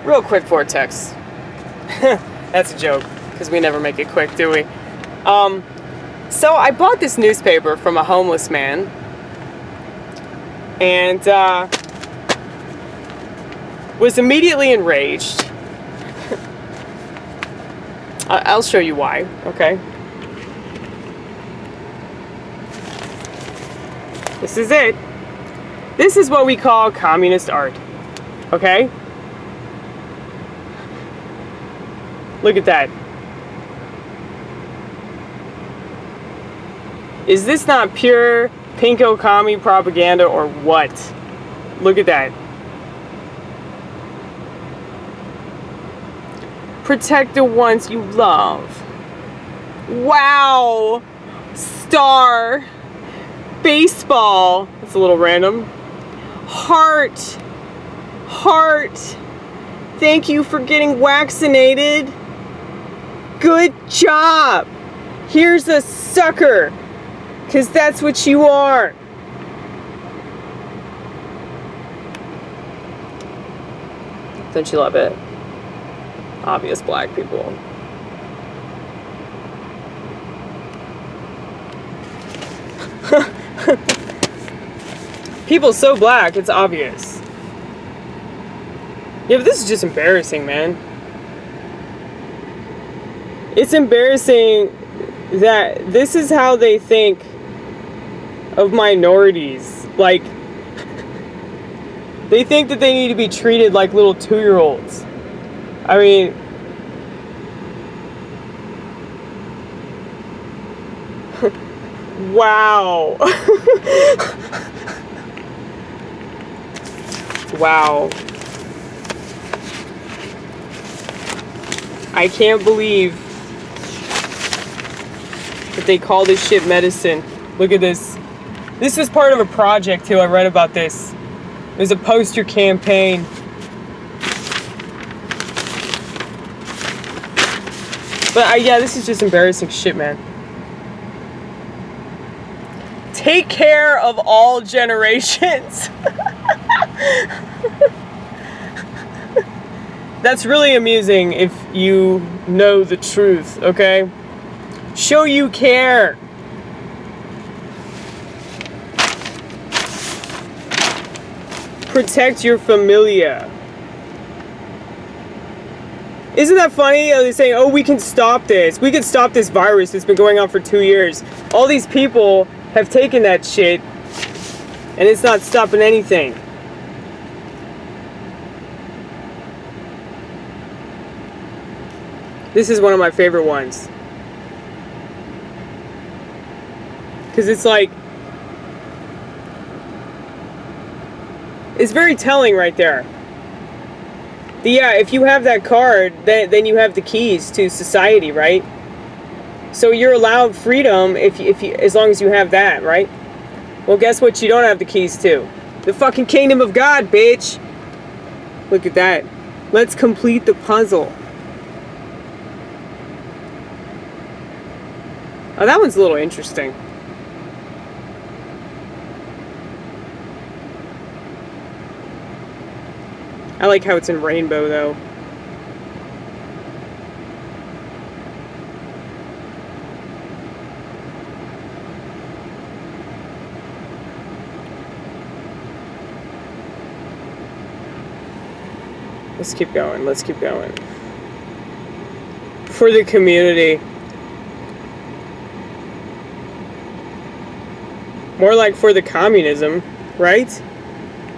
Real quick vortex. That's a joke, because we never make it quick, do we? So I bought this newspaper from a homeless man, and was immediately enraged. I'll show you why, okay? This is it. This is what we call communist art, okay? Look at that. Is this not pure pinko commie propaganda or what? Look at that. Protect the ones you love. Wow. Star. Baseball. That's a little random. Heart. Heart. Thank you for getting vaccinated. Good job. Here's a sucker. 'Cause that's what you are. Don't you love it? Obvious black people. People so black, it's obvious. Yeah, but this is just embarrassing, man. It's embarrassing that this is how they think of minorities. Like, they think that they need to be treated like little 2-year-olds. I mean, wow. Wow. I can't believe that they call this shit medicine. Look at this. This was part of a project too. I read about this. It was a poster campaign. But yeah, this is just embarrassing shit, man. Take care of all generations. That's really amusing if you know the truth, okay? Show you care. Protect your familia. Isn't that funny? They're saying, oh, we can stop this. We can stop this virus that's been going on for 2 years. All these people have taken that shit, and it's not stopping anything. This is one of my favorite ones. Because it's like, it's very telling right there. Yeah, if you have that card, then you have the keys to society, right? So you're allowed freedom if you, as long as you have that, right? Well, guess what you don't have the keys to? The fucking kingdom of God, bitch! Look at that. Let's complete the puzzle. Oh, that one's a little interesting. I like how it's in rainbow, though. Let's keep going. Let's keep going. For the community. More like for the communism, right?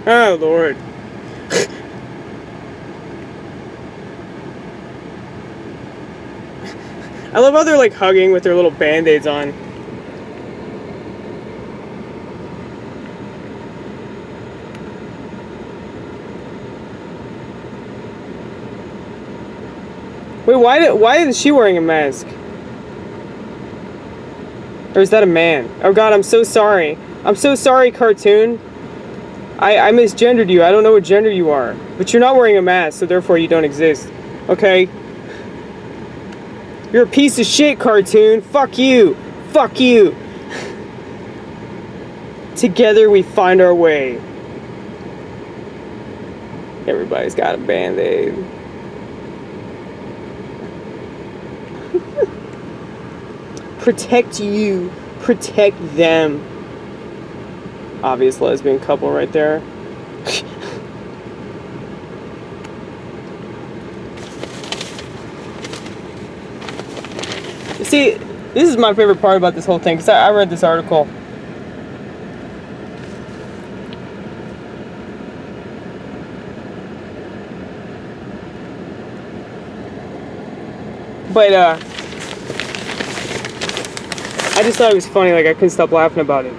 Oh, Lord. I love how they're like hugging with their little band-aids on. Wait, why is she wearing a mask? Or is that a man? Oh God, I'm so sorry. I'm so sorry, cartoon. I misgendered you. I don't know what gender you are. But you're not wearing a mask, so therefore you don't exist. Okay? You're a piece of shit, cartoon. Fuck you. Fuck you. Together we find our way. Everybody's got a bandaid. Protect you. Protect them. Obvious lesbian couple right there. See, this is my favorite part about this whole thing, because I read this article. But, I just thought it was funny, like, I couldn't stop laughing about it.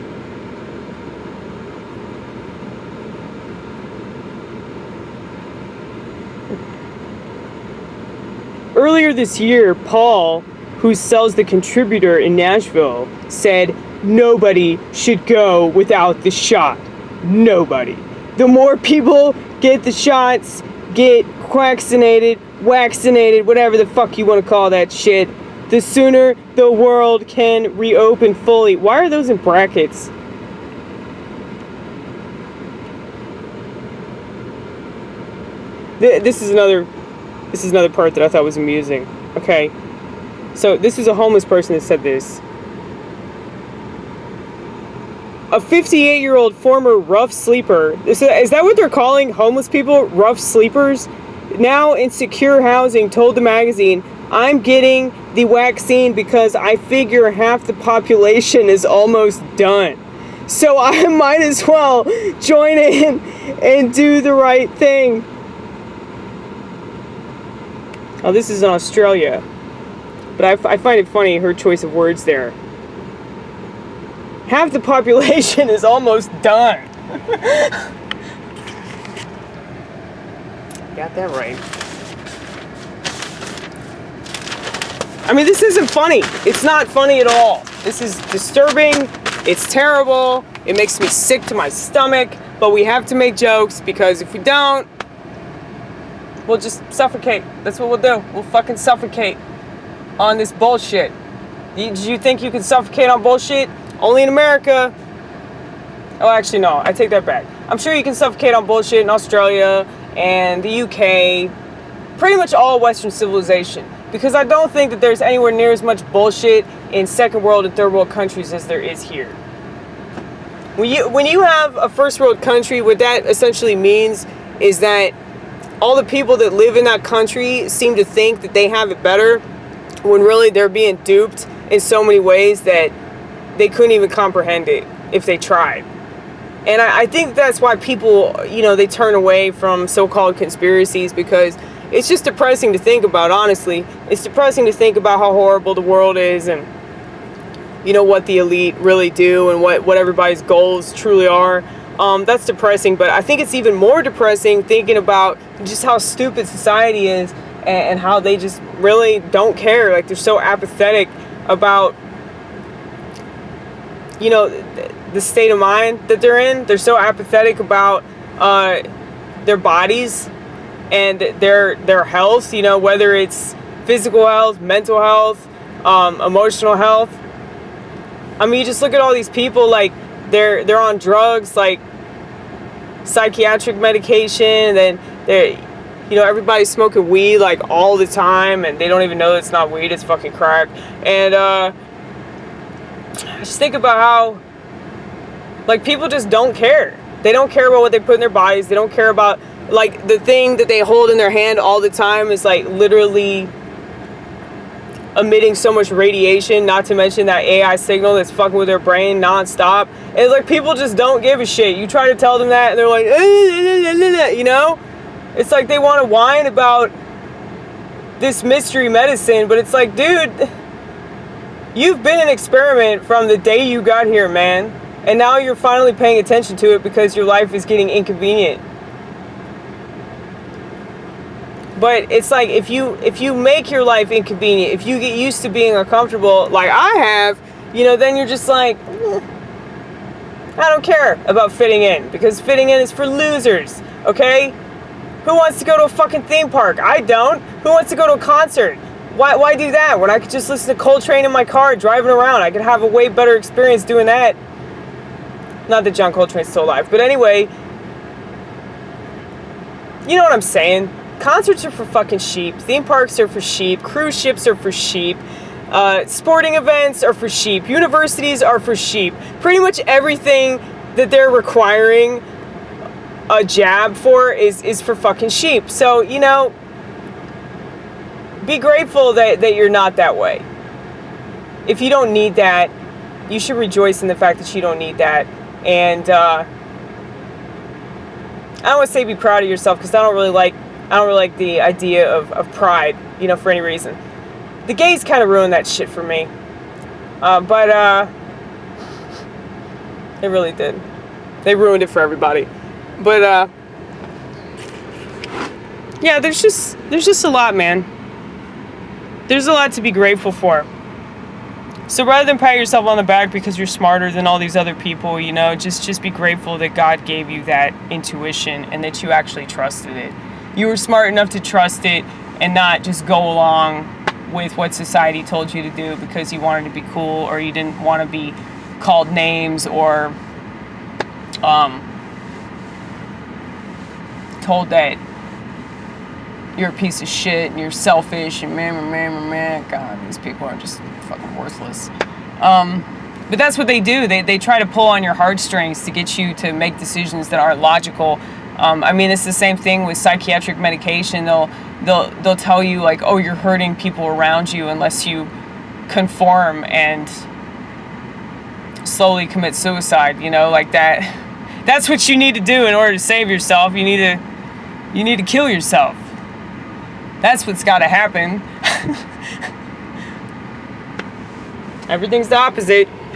Earlier this year, Paul, who sells The Contributor in Nashville, said nobody should go without the shot. Nobody. The more people get the shots, get vaccinated, whatever the fuck you want to call that shit, the sooner the world can reopen fully. Why are those in brackets? This is another part that I thought was amusing. Okay. So this is a homeless person that said this. A 58-year-old former rough sleeper. Is that what they're calling homeless people? Rough sleepers? Now in secure housing told the magazine, I'm getting the vaccine because I figure half the population is almost done. So I might as well join in and do the right thing. Oh, this is in Australia. But I find it funny, her choice of words there. Half the population is almost done. Got that right. I mean, this isn't funny. It's not funny at all. This is disturbing. It's terrible. It makes me sick to my stomach. But we have to make jokes, because if we don't, we'll just suffocate. That's what we'll do. We'll fucking suffocate on this bullshit. Do you think you can suffocate on bullshit? Only in America. Oh, actually, no. I take that back. I'm sure you can suffocate on bullshit in Australia and the UK. Pretty much all Western civilization. Because I don't think that there's anywhere near as much bullshit in second world and third world countries as there is here. When you have a first world country, what that essentially means is that all the people that live in that country seem to think that they have it better, when really they're being duped in so many ways that they couldn't even comprehend it if they tried. And I think that's why people, they turn away from so-called conspiracies, because it's just depressing to think about, honestly. It's depressing to think about how horrible the world is, and what the elite really do, and what everybody's goals truly are. That's depressing, but I think it's even more depressing thinking about just how stupid society is, and how they just really don't care. Like, they're so apathetic about, the state of mind that they're in. They're so apathetic about their bodies and their health, whether it's physical health, mental health, emotional health. I mean, you just look at all these people, like, they're on drugs, like psychiatric medication, and then they're, everybody's smoking weed, like, all the time, and they don't even know it's not weed, it's fucking crack. And I just think about how, like, people just don't care. They don't care about what they put in their bodies. They don't care about, like, the thing that they hold in their hand all the time is, like, literally emitting so much radiation, not to mention that AI signal that's fucking with their brain nonstop. And it's like, people just don't give a shit. You try to tell them that, and they're like, It's like they want to whine about this mystery medicine, but it's like, dude, you've been an experiment from the day you got here, man. And now you're finally paying attention to it because your life is getting inconvenient. But it's like, if you make your life inconvenient, if you get used to being uncomfortable, like I have, then you're just like, I don't care about fitting in, because fitting in is for losers, okay? Who wants to go to a fucking theme park? I don't. Who wants to go to a concert? Why do that when I could just listen to Coltrane in my car driving around? I could have a way better experience doing that. Not that John Coltrane's still alive, but anyway, You know what I'm saying? Concerts are for fucking sheep. Theme parks are for sheep. Cruise ships are for sheep. Sporting events are for sheep. Universities are for sheep. Pretty much everything that they're requiring a jab for is for fucking sheep. So, you know, be grateful that you're not that way. If you don't need that, you should rejoice in the fact that you don't need that. And I don't want to say be proud of yourself, because I don't really like the idea of pride, you know, for any reason. The gays kind of ruined that shit for me. But they really did. They ruined it for everybody. But yeah, there's just a lot, man. There's a lot to be grateful for. So rather than pat yourself on the back because you're smarter than all these other people, you know, just be grateful that God gave you that intuition and that you actually trusted it. You were smart enough to trust it and not just go along with what society told you to do because you wanted to be cool, or you didn't want to be called names, or told that you're a piece of shit and you're selfish and man. God, these people are just fucking worthless. But that's what they do. They try to pull on your heartstrings to get you to make decisions that aren't logical. I mean, it's the same thing with psychiatric medication. They'll tell you, like, oh, you're hurting people around you unless you conform and slowly commit suicide, you know, like that. That's what you need to do in order to save yourself. You need to kill yourself. That's what's got to happen. Everything's the opposite.